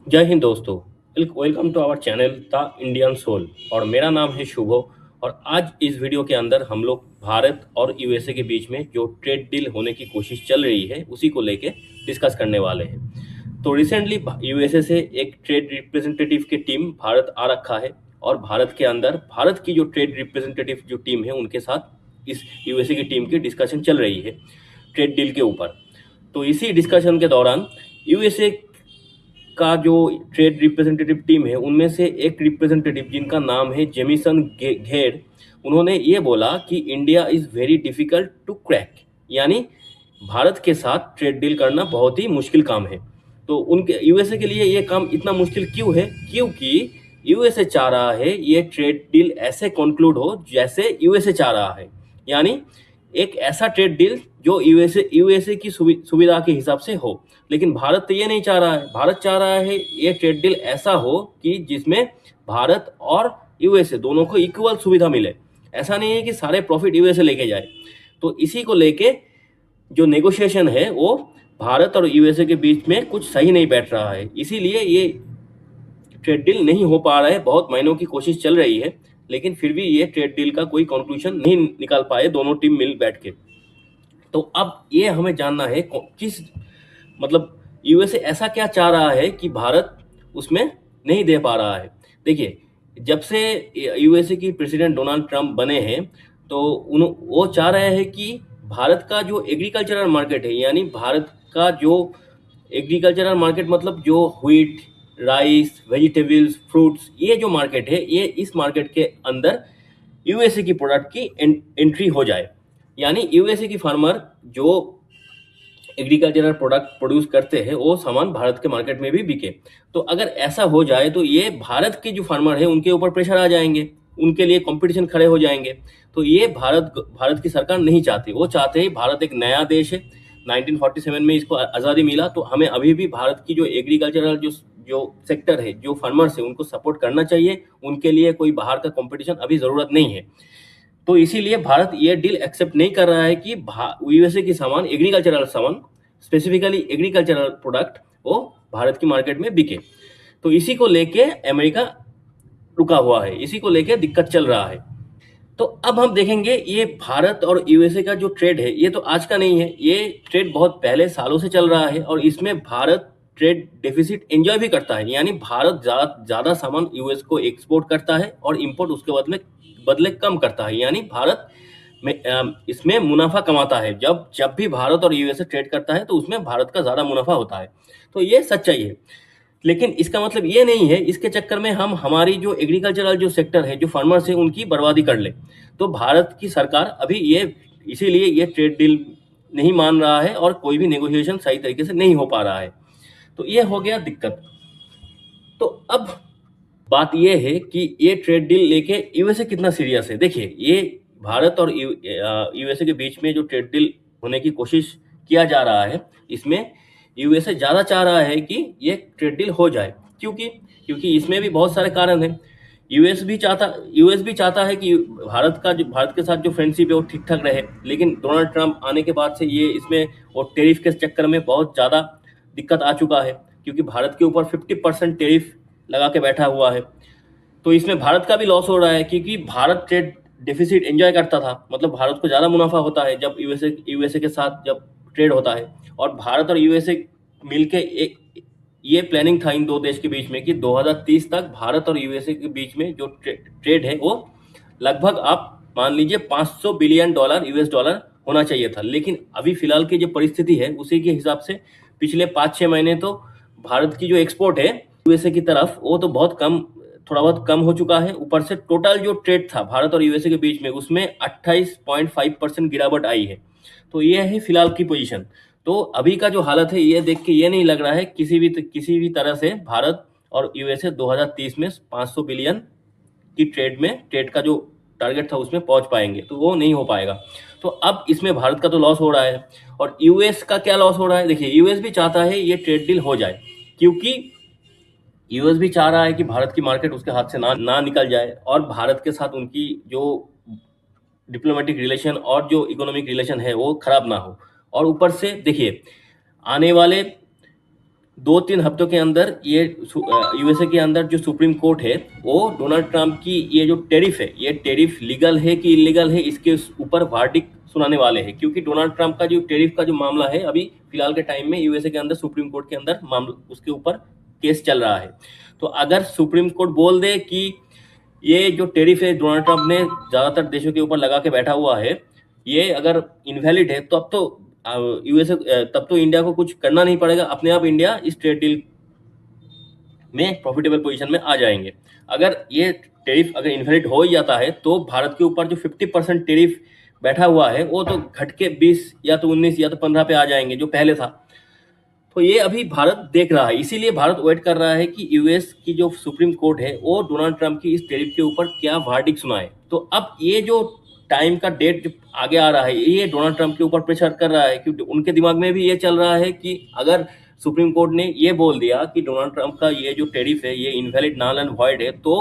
जय हिंद दोस्तों। Welcome to our channel the Indian soul. और मेरा नाम है शुभो। और आज इस वीडियो के अंदर हम लोग भारत और यूएसए के बीच में जो ट्रेड डील होने की कोशिश चल रही है उसी को लेके डिस्कस करने वाले हैं। तो रिसेंटली यूएसए से एक ट्रेड रिप्रेजेंटेटिव की टीम भारत आ रखा है। और भारत के अंदर भारत की जो ट्रेड रिप्रेजेंटेटिव जो टीम है उनके साथ इस यूएसए की टीम की डिस्कशन चल रही है ट्रेड डील के ऊपर। तो इसी डिस्कशन के दौरान यूएसए का जो ट्रेड रिप्रेजेंटेटिव टीम है उनमें से एक रिप्रेजेंटेटिव जिनका नाम है जेमिसन घेर, उन्होंने ये बोला कि India is very difficult to crack, यानी भारत के साथ ट्रेड डील करना बहुत ही मुश्किल काम है। तो उनके यूएसए के लिए ये काम इतना मुश्किल क्यों है? क्योंकि यूएसए चाह रहा है ये ट्रेड डील ऐसे कंक्लूड हो जैसे यूएसए चाह रहा है, यानी एक ऐसा ट्रेड डील जो यूएसए की सुविधा के हिसाब से हो। लेकिन भारत तो ये नहीं चाह रहा है। भारत चाह रहा है ये ट्रेड डील ऐसा हो कि जिसमें भारत और यूएसए दोनों को इक्वल सुविधा मिले। ऐसा नहीं है कि सारे प्रॉफिट यूएसए लेके जाए। तो इसी को लेके जो नेगोशिएशन है वो भारत और यूएसए के बीच में कुछ सही नहीं बैठ रहा है। इसीलिए ये ट्रेड डील नहीं हो पा रहा है। बहुत महीनों की कोशिश चल रही है, लेकिन फिर भी ये ट्रेड डील का कोई कंक्लूजन नहीं निकाल पाए दोनों टीम मिल बैठ के। तो अब ये हमें जानना है किस मतलब यूएसए ऐसा क्या चाह रहा है कि भारत उसमें नहीं दे पा रहा है। देखिए, जब से यूएसए की प्रेसिडेंट डोनाल्ड ट्रंप बने हैं तो उन वो चाह रहे हैं कि भारत का जो एग्रीकल्चरल मार्केट है, यानी भारत का जो एग्रीकल्चरल मार्केट मतलब जो व्हीट, राइस, वेजिटेबल्स, फ्रूट्स, ये जो मार्केट है ये इस मार्केट के अंदर यूएसए की प्रोडक्ट की एंट्री हो जाए। यानी यूएसए की फार्मर जो एग्रीकल्चरल प्रोडक्ट प्रोड्यूस करते हैं वो सामान भारत के मार्केट में भी बिके। तो अगर ऐसा हो जाए तो ये भारत के जो फार्मर है उनके ऊपर प्रेशर आ जाएंगे, उनके लिए कंपटीशन खड़े हो जाएंगे। तो ये भारत भारत की सरकार नहीं चाहती। वो चाहते हैं भारत एक नया देश है। 1947 में इसको आज़ादी मिला, तो हमें अभी भी भारत की जो एग्रीकल्चरल जो जो सेक्टर है, जो फार्मर्स है, उनको सपोर्ट करना चाहिए। उनके लिए कोई बाहर का कंपटीशन अभी ज़रूरत नहीं है। तो इसीलिए भारत ये डील एक्सेप्ट नहीं कर रहा है कि यूएसए की सामान, एग्रीकल्चरल सामान, स्पेसिफिकली एग्रीकल्चरल प्रोडक्ट वो भारत की मार्केट में बिके। तो इसी को लेके अमेरिका रुका हुआ है, इसी को लेके दिक्कत चल रहा है। तो अब हम देखेंगे ये भारत और यूएसए का जो ट्रेड है ये तो आज का नहीं है। ये ट्रेड बहुत पहले सालों से चल रहा है और इसमें भारत ट्रेड डेफिसिट एंजॉय भी करता है। यानी भारत ज़्यादा सामान यूएस को एक्सपोर्ट करता है और इंपोर्ट उसके बदले बदले कम करता है। यानी भारत में इसमें मुनाफा कमाता है। जब जब भी भारत और यूएसए ट्रेड करता है तो उसमें भारत का ज़्यादा मुनाफा होता है। तो ये सच्चाई है। लेकिन इसका मतलब ये नहीं है इसके चक्कर में हम हमारी जो एग्रीकल्चरल जो सेक्टर है, जो फार्मर्स है, उनकी बर्बादी कर ले। तो भारत की सरकार अभी ये इसीलिए ये ट्रेड डील नहीं मान रहा है और कोई भी नेगोशिएशन सही तरीके से नहीं हो पा रहा है। तो ये हो गया दिक्कत। तो अब बात ये है कि ये ट्रेड डील लेके यूएसए कितना सीरियस है। देखिए, ये भारत और यूएसए के बीच में जो ट्रेड डील होने की कोशिश किया जा रहा है, इसमें यूएसए ज़्यादा चाह रहा है कि ये ट्रेड डील हो जाए। क्योंकि क्योंकि इसमें भी बहुत सारे कारण हैं। यूएस भी चाहता है कि भारत के साथ जो फ्रेंडशिप है वो ठीक ठाक रहे। लेकिन डोनाल्ड ट्रंप आने के बाद से ये इसमें और टेरिफ के चक्कर में बहुत ज़्यादा दिक्कत आ चुका है, क्योंकि भारत के ऊपर 50% टेरिफ लगा के बैठा हुआ है। तो इसमें भारत का भी लॉस हो रहा है, क्योंकि भारत ट्रेड डेफिसिट एंजॉय करता था। मतलब भारत को ज़्यादा मुनाफा होता है जब यूएसए के साथ जब ट्रेड होता है। और भारत और यूएसए मिलके एक ये प्लानिंग था इन दो देश के बीच में कि 2030 तक भारत और यूएसए के बीच में जो ट्रेड है वो लगभग आप मान लीजिए 500 बिलियन डॉलर यूएस डॉलर होना चाहिए था। लेकिन अभी फिलहाल की जो परिस्थिति है उसी के हिसाब से पिछले 5-6 महीने तो भारत की जो एक्सपोर्ट है यूएसए की तरफ वो तो बहुत कम, थोड़ा बहुत कम हो चुका है। ऊपर से टोटल जो ट्रेड था भारत और यूएसए के बीच में उसमें 28.5% गिरावट आई है। तो ये है फिलहाल की पोजीशन। तो अभी का जो हालत है ये देख के ये नहीं लग रहा है किसी भी तरह से भारत और यूएसए 2030 में 500 बिलियन की ट्रेड का जो टारगेट था उसमें पहुंच पाएंगे। तो वो नहीं हो पाएगा। तो अब इसमें भारत का तो लॉस हो रहा है और यूएस का क्या लॉस हो रहा है। देखिए, यूएस भी चाहता है ये ट्रेड डील हो जाए, क्योंकि यूएस भी चाह रहा है कि भारत की मार्केट उसके हाथ से ना निकल जाए और भारत के साथ उनकी जो डिप्लोमेटिक रिलेशन और जो इकोनॉमिक रिलेशन है वो खराब ना हो। और ऊपर से देखिए, आने वाले 2-3 हफ्तों के अंदर ये यूएसए के अंदर जो सुप्रीम कोर्ट है वो डोनाल्ड ट्रंप की ये जो टेरिफ है, ये टेरिफ लीगल है कि इलीगल है, इसके ऊपर वर्डिक्ट सुनाने वाले हैं। क्योंकि डोनाल्ड ट्रंप का जो टेरिफ का जो मामला है अभी फिलहाल के टाइम में यूएसए के अंदर सुप्रीम कोर्ट के अंदर मामला उसके ऊपर केस चल रहा है। तो अगर सुप्रीम कोर्ट बोल दे कि ये जो टेरिफ है डोनाल्ड ट्रंप ने ज्यादातर देशों के ऊपर लगा के बैठा हुआ है, ये अगर इनवैलिड है तो अब तो यूएसए तब तो इंडिया को कुछ करना नहीं पड़ेगा, अपने आप इंडिया इस ट्रेड डील में प्रॉफिटेबल पोजीशन में आ जाएंगे। अगर ये टेरिफ अगर इनवैलिड हो ही जाता है तो भारत के ऊपर जो 50% टेरिफ बैठा हुआ है वो तो घट के 20 या तो 19 या तो 15 पे आ जाएंगे जो पहले था। तो ये अभी भारत देख रहा है, इसीलिए भारत वेट कर रहा है कि यूएस की जो सुप्रीम कोर्ट है वो डोनाल्ड ट्रंप की इस टेरिफ के ऊपर क्या वर्डिक्ट सुनाए। तो अब ये जो टाइम का डेट जो आगे आ रहा है ये डोनाल्ड ट्रंप के ऊपर प्रेशर कर रहा है, क्योंकि उनके दिमाग में भी ये चल रहा है कि अगर सुप्रीम कोर्ट ने ये बोल दिया कि डोनाल्ड ट्रंप का ये जो टेरिफ है ये इनवैलिड नल एंड वॉइड है तो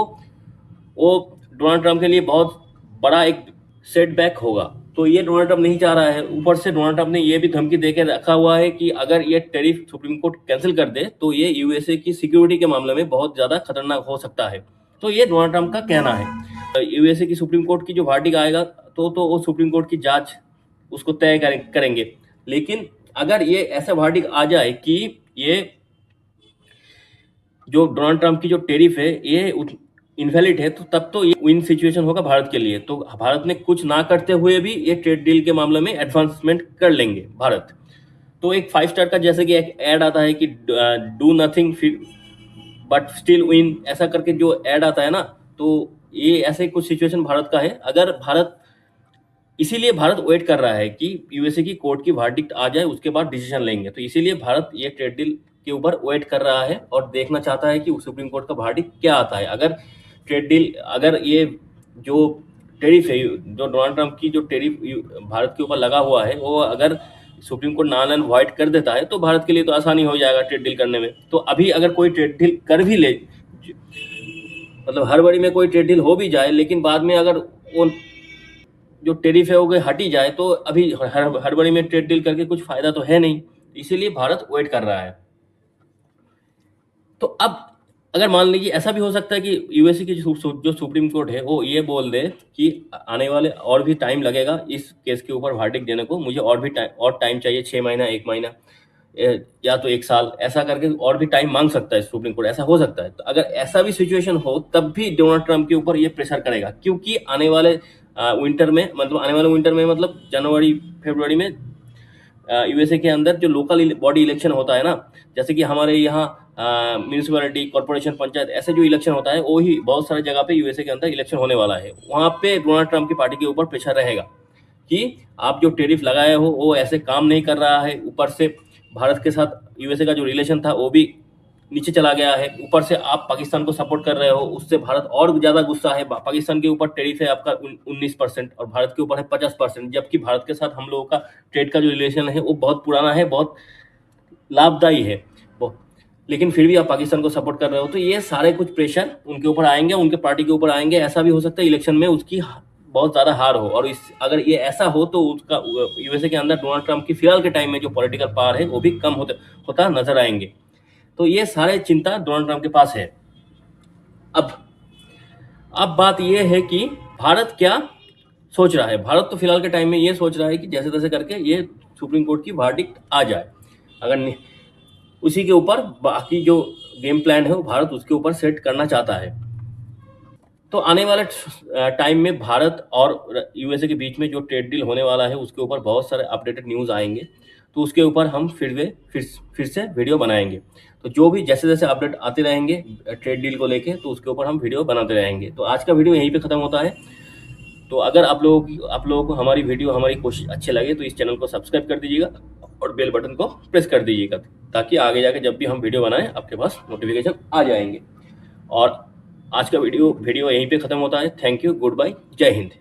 वो डोनाल्ड ट्रंप के लिए बहुत बड़ा एक सेटबैक होगा। तो ये डोनाल्ड ट्रंप नहीं चाह रहा है। ऊपर से डोनाल्ड ट्रंप ने ये भी धमकी दे के रखा हुआ है कि अगर ये टैरिफ सुप्रीम कोर्ट कैंसिल कर दे तो ये यूएसए की सिक्योरिटी के मामले में बहुत ज़्यादा खतरनाक हो सकता है। तो ये डोनाल्ड ट्रंप का कहना है। यूएसए की सुप्रीम कोर्ट की जो वर्डिक्ट आएगा तो वो सुप्रीम कोर्ट की जांच उसको तय करेंगे। लेकिन अगर ये ऐसा वर्डिक्ट आ जाए कि ये जो डोनाल्ड ट्रंप की जो टेरिफ है ये इनवैलिड है तो तब तो ये विन सिचुएशन होगा भारत के लिए। तो भारत ने कुछ ना करते हुए भी ये ट्रेड डील के मामले में एडवांसमेंट कर लेंगे भारत। तो एक 5 स्टार का जैसे कि एक ऐड आता है कि do nothing but still win, ऐसा करके जो ऐड आता है ना, तो ये ऐसे कुछ सिचुएशन भारत का है। अगर भारत इसीलिए भारत वेट कर रहा है कि यूएसए की कोर्ट की वर्डिक्ट आ जाए उसके बाद डिसीजन लेंगे। तो इसीलिए भारत ये ट्रेड डील के ऊपर वेट कर रहा है और देखना चाहता है कि सुप्रीम कोर्ट का वर्डिक्ट क्या आता है। अगर ट्रेड डील अगर ये जो टेरिफ है जो डोनाल्ड ट्रंप की जो टेरिफ भारत के ऊपर लगा हुआ है वो अगर supreme court null and void कर देता है तो भारत के लिए तो आसानी हो जाएगा ट्रेड डील करने में। तो अभी अगर कोई ट्रेड डील कर भी ले, मतलब हर बड़ी में कोई ट्रेड डील हो भी जाए, लेकिन बाद में अगर वो जो टेरिफ है वो हट ही जाए तो अभी हड़बड़ी में ट्रेड डील करके कुछ फायदा तो है नहीं। इसीलिए भारत वेट कर रहा है। तो अब अगर मान लीजिए ऐसा भी हो सकता है कि यूएसए की जो सुप्रीम कोर्ट है वो ये बोल दे कि आने वाले और भी टाइम लगेगा इस केस के ऊपर वर्डिक्ट देने को, मुझे और भी टाइम चाहिए, 6 महीना, 1 महीना या तो 1 साल, ऐसा करके और भी टाइम मांग सकता है सुप्रीम कोर्ट, ऐसा हो सकता है। तो अगर ऐसा भी सिचुएशन हो तब भी डोनाल्ड ट्रंप के ऊपर ये प्रेशर करेगा, क्योंकि आने वाले विंटर में, मतलब आने वाले विंटर में मतलब जनवरी फरवरी में यूएसए के अंदर जो लोकल बॉडी इलेक्शन होता है ना, जैसे कि हमारे यहाँ म्यूनिसिपैलिटी, कॉर्पोरेशन, पंचायत, ऐसे जो इलेक्शन होता है वो ही बहुत सारे जगह पे यूएसए के अंदर इलेक्शन होने वाला है। वहाँ पे डोनाल्ड ट्रंप की पार्टी के ऊपर प्रेशर रहेगा कि आप जो टेरिफ लगाए हो वो ऐसे काम नहीं कर रहा है। ऊपर से भारत के साथ यूएसए का जो रिलेशन था वो भी नीचे चला गया है। ऊपर से आप पाकिस्तान को सपोर्ट कर रहे हो, उससे भारत और ज़्यादा गुस्सा है। पाकिस्तान के ऊपर टेरिफ है आपका 19% और भारत के ऊपर है 50%, जबकि भारत के साथ हम लोगों का ट्रेड का जो रिलेशन है वो बहुत पुराना है, बहुत लाभदायी है वो, लेकिन फिर भी आप पाकिस्तान को सपोर्ट कर रहे हो। तो ये सारे कुछ प्रेशर उनके ऊपर आएंगे, उनके पार्टी के ऊपर आएंगे। ऐसा भी हो सकता है इलेक्शन में उसकी बहुत ज़्यादा हार हो, और अगर ये ऐसा हो तो उसका यूएसए के अंदर डोनाल्ड ट्रंप की फिलहाल के टाइम में जो पॉलिटिकल पावर है वो भी कम होता नजर आएंगे। तो ये सारे चिंता डोनाल्ड ट्रंप के पास है। अब बात ये है कि भारत क्या सोच रहा है। भारत तो फिलहाल के टाइम में ये सोच रहा है कि जैसे तैसे करके ये सुप्रीम कोर्ट की वर्डिक्ट आ जाए, अगर उसी के ऊपर बाकी जो गेम प्लान है वो भारत उसके ऊपर सेट करना चाहता है। तो आने वाले टाइम में भारत और यूएसए के बीच में जो ट्रेड डील होने वाला है उसके ऊपर बहुत सारे अपडेटेड न्यूज़ आएंगे, तो उसके ऊपर हम फिर से वीडियो बनाएंगे। तो जो भी जैसे जैसे अपडेट आते रहेंगे ट्रेड डील को लेके तो उसके ऊपर हम वीडियो बनाते रहेंगे। तो आज का वीडियो यहीं पे ख़त्म होता है। तो अगर आप लोगों को हमारी वीडियो, हमारी कोशिश अच्छे लगे तो इस चैनल को सब्सक्राइब कर दीजिएगा और बेल बटन को प्रेस कर दीजिएगा, ताकि आगे जाके जब भी हम वीडियो बनाएं आपके पास नोटिफिकेशन आ जाएंगे। और आज का वीडियो यहीं पे ख़त्म होता है। थैंक यू, गुड बाय, जय हिंद।